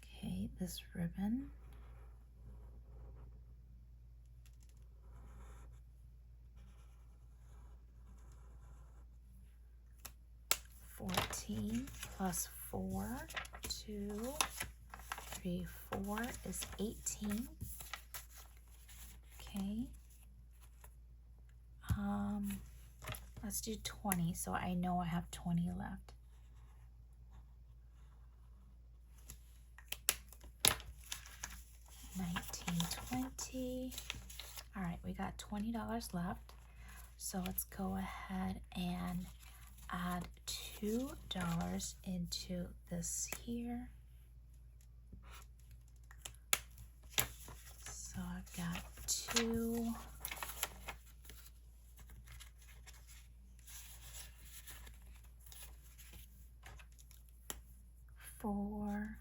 Okay, this ribbon. $14 plus 4, 2, 3, 4 is 18. Okay. Let's do 20, so I know I have 20 left. $19.20. All right, we got $20 left. So let's go ahead and add $2 into this here. So I've got 2. 4.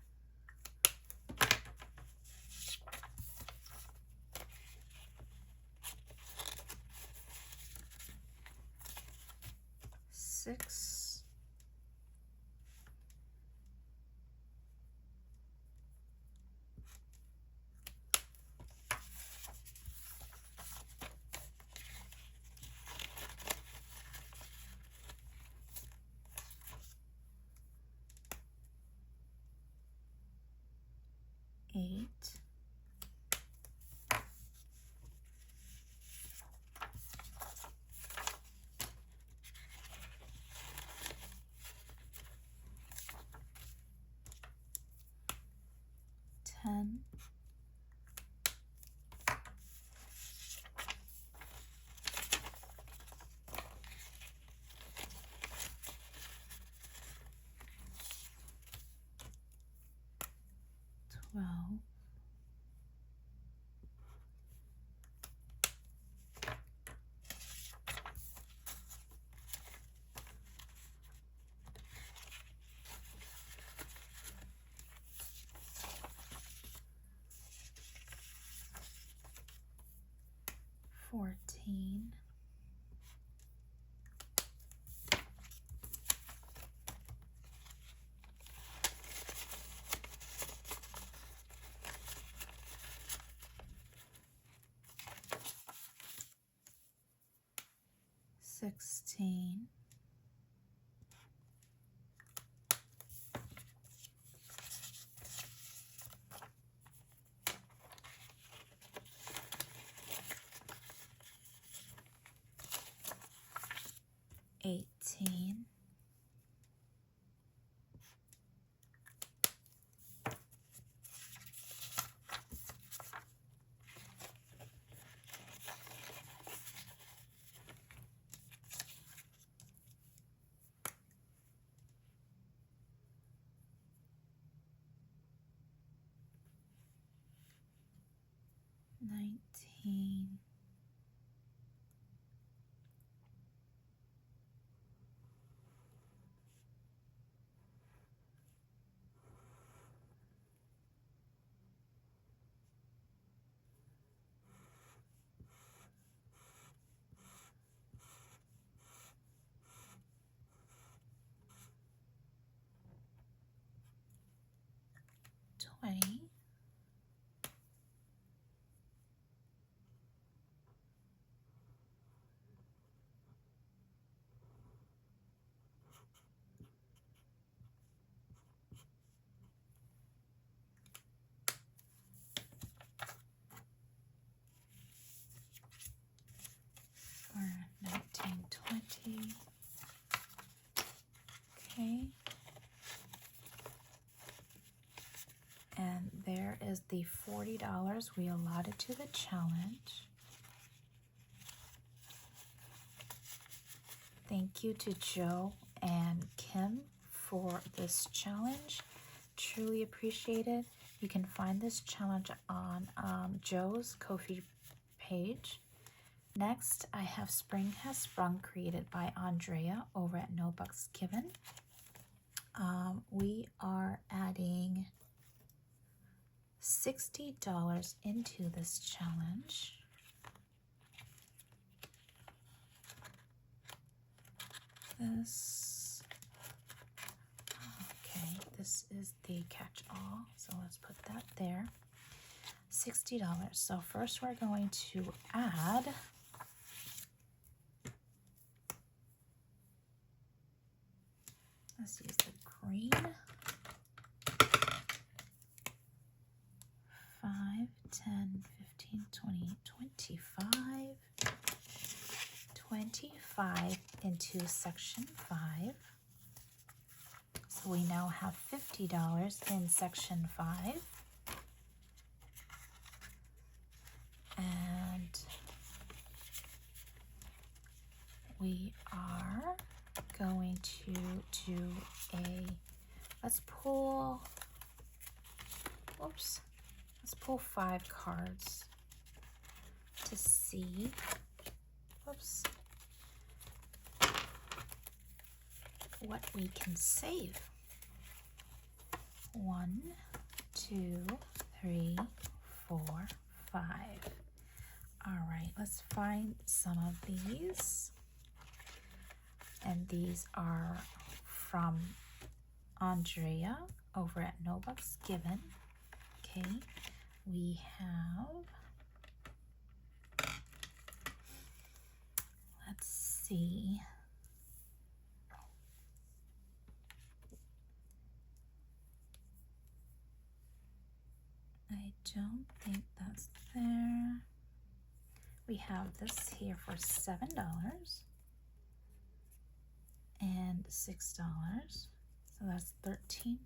6. 8. 10. 12. 14. 16. 18. 19. 19, 20, 19, 20. Okay. And there is the $40 we allotted to the challenge. Thank you to Joe and Kim for this challenge. Truly appreciate it. You can find this challenge on Joe's Ko-fi page. Next, I have Spring Has Sprung, created by Andrea over at No Bucks Given. We are adding $60 into this challenge. This is the catch-all, so let's put that there. $60. So first we're going to add let's use the green. 5, 10, 15, 20, 25. 25 into section 5. So we now have $50 in section 5. And we are going to do let's pull 5 cards to see, what we can save. 1, 2, 3, 4, 5. All right, let's find some of these. And these are from Andrea over at No Bucks Given. Okay, we have, let's see. I don't think that's there. We have this here for $7 and $6. So that's $13.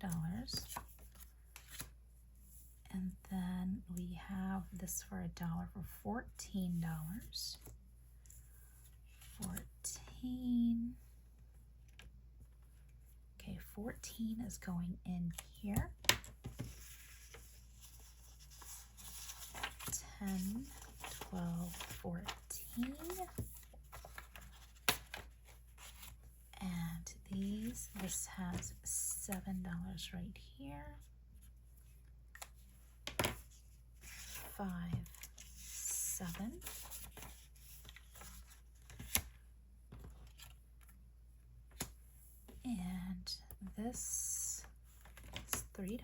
And then we have this for $1 for $14. 14. Okay, 14 is going in here. 10, 12, 14. And this has $7 right here. 5, 7. And this is $3.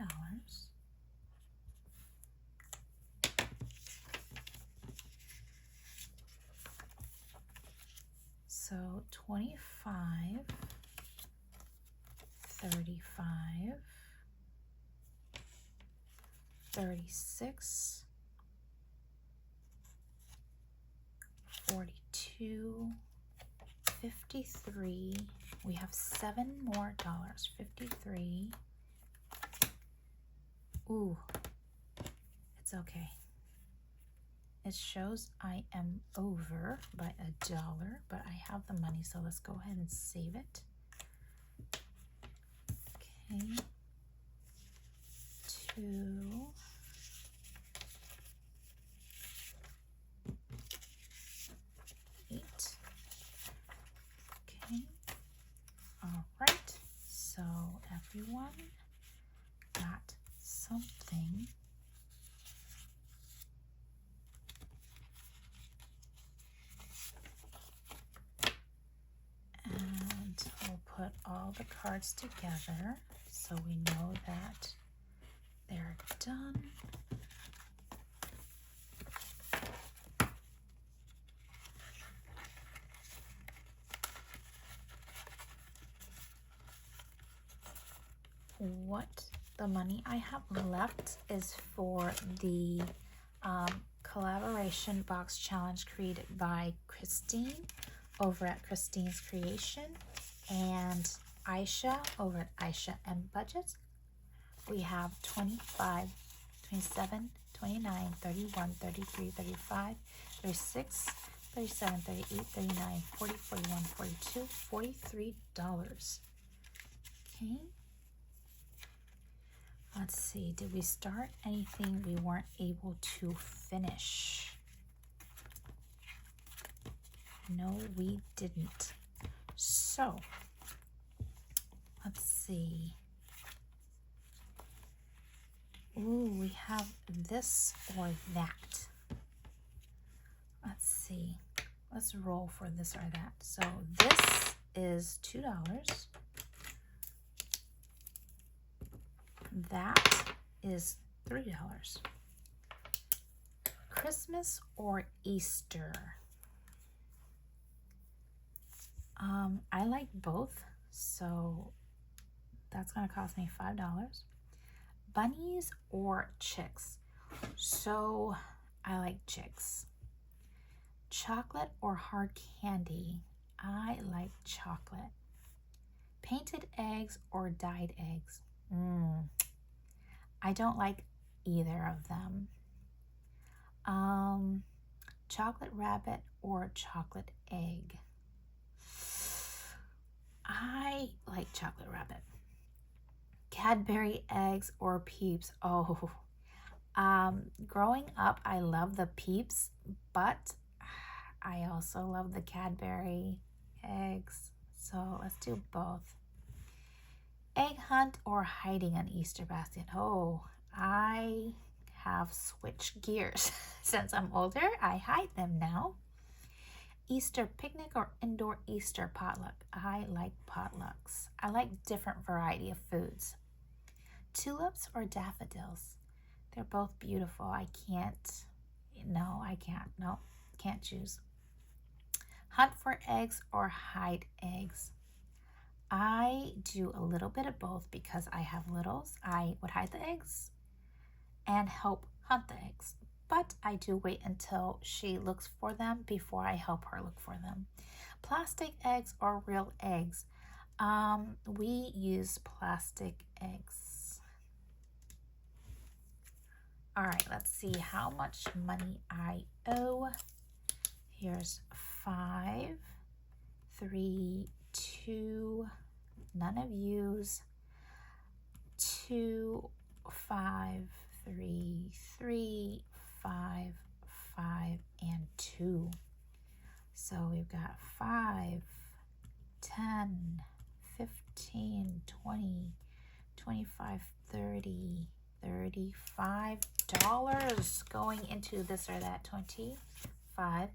So 25, 35, 36, 42, 53. We have $7 more. 53. Ooh, it's okay. It shows I am over by $1, but I have the money, so let's go ahead and save it. Okay. 2, Alright, so everyone got something. And we'll put all the cards together so we know that they're done. What the money I have left is for the collaboration box challenge created by Christine over at Christine's Creation and Aisha over at Aisha and Budget. We have 25, 27, 29, 31, 33, 35, 36, 37, 38, 39, 40, 41, 42, $43. Okay. Let's see, did we start anything we weren't able to finish? No, we didn't. So, let's see. Ooh, we have this or that. Let's see. Let's roll for this or that. So this is $2. That is $3. Christmas or Easter? I like both, so that's gonna cost me $5. Bunnies or chicks? So I like chicks. Chocolate or hard candy? I like chocolate. Painted eggs or dyed eggs? I don't like either of them. Chocolate rabbit or chocolate egg? I like chocolate rabbit. Cadbury eggs or Peeps? Oh, growing up, I love the Peeps, but I also love the Cadbury eggs. So let's do both. Egg hunt or hiding an Easter basket? Oh, I have switched gears. Since I'm older, I hide them now. Easter picnic or indoor Easter potluck? I like potlucks. I like different variety of foods. Tulips or daffodils? They're both beautiful. I can't choose. Hunt for eggs or hide eggs? I do a little bit of both because I have littles. I would hide the eggs and help hunt the eggs. But I do wait until she looks for them before I help her look for them. Plastic eggs or real eggs? We use plastic eggs. All right, let's see how much money I owe. Here's 5, 3, 2, none of yous, 2, 5, 3, 3, 5, 5, and 2. So we've got 5, 10, 15, 20, 25, 30, $35 going into this or that. 25,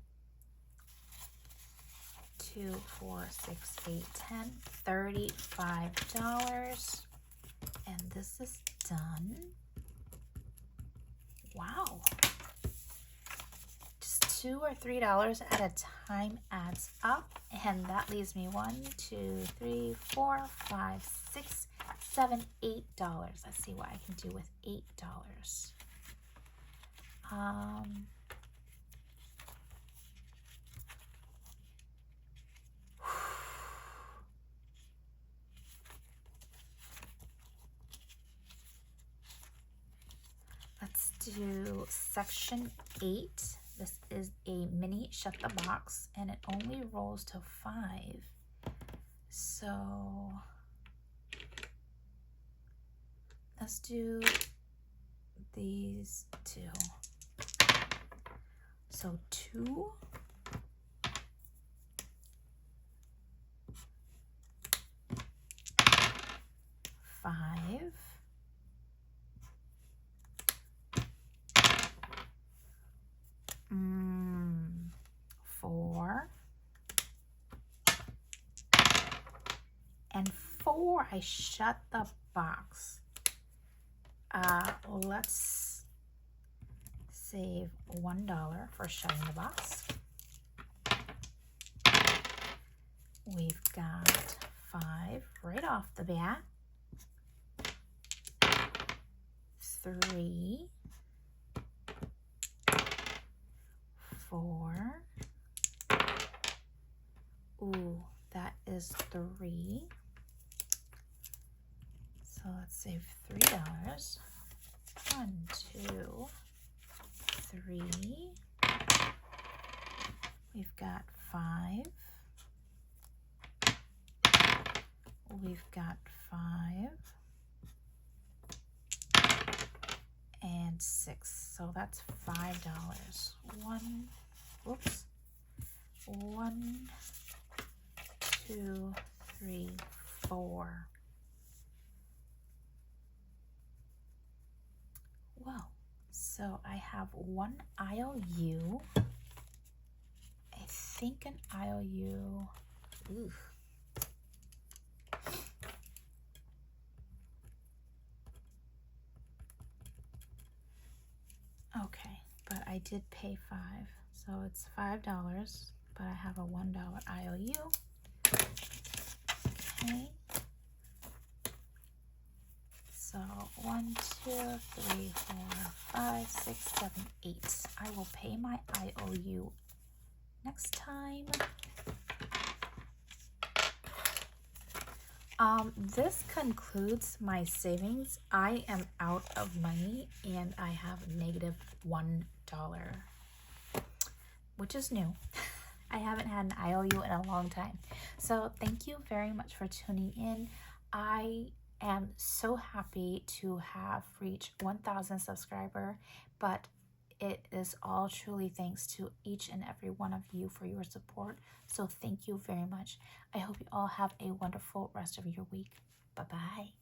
2, 4, 6, 8, 10, $35. And this is done. Wow. Just $2 or $3 at a time adds up. And that leaves me $1, 2, 3, 4, 5, 6, 7, $8. Let's see what I can do with $8. Let's do section 8. This is a mini shut the box and it only rolls to 5. So let's do these 2. So 2, 5, 4, and 4. I shut the box. Let's save $1 for shutting the box. We've got 5 right off the bat. 3, 4. Ooh, that is 3. So let's save $3. 1, 2, 3. We've got 5. We've got 5 and 6. So that's $5. 1, 2, 3, 4. Well, so I have 1 IOU. I think an IOU. Ooh. Okay, but I did pay 5, so it's $5, but I have a $1 IOU. Okay. So 1, 2, 3, 4, 5, 6, 7, 8. I will pay my IOU next time. This concludes my savings. I am out of money and I have negative $1, which is new. I haven't had an IOU in a long time. So thank you very much for tuning in. I am so happy to have reached 1,000 subscribers, but it is all truly thanks to each and every one of you for your support. So thank you very much. I hope you all have a wonderful rest of your week. Bye-bye.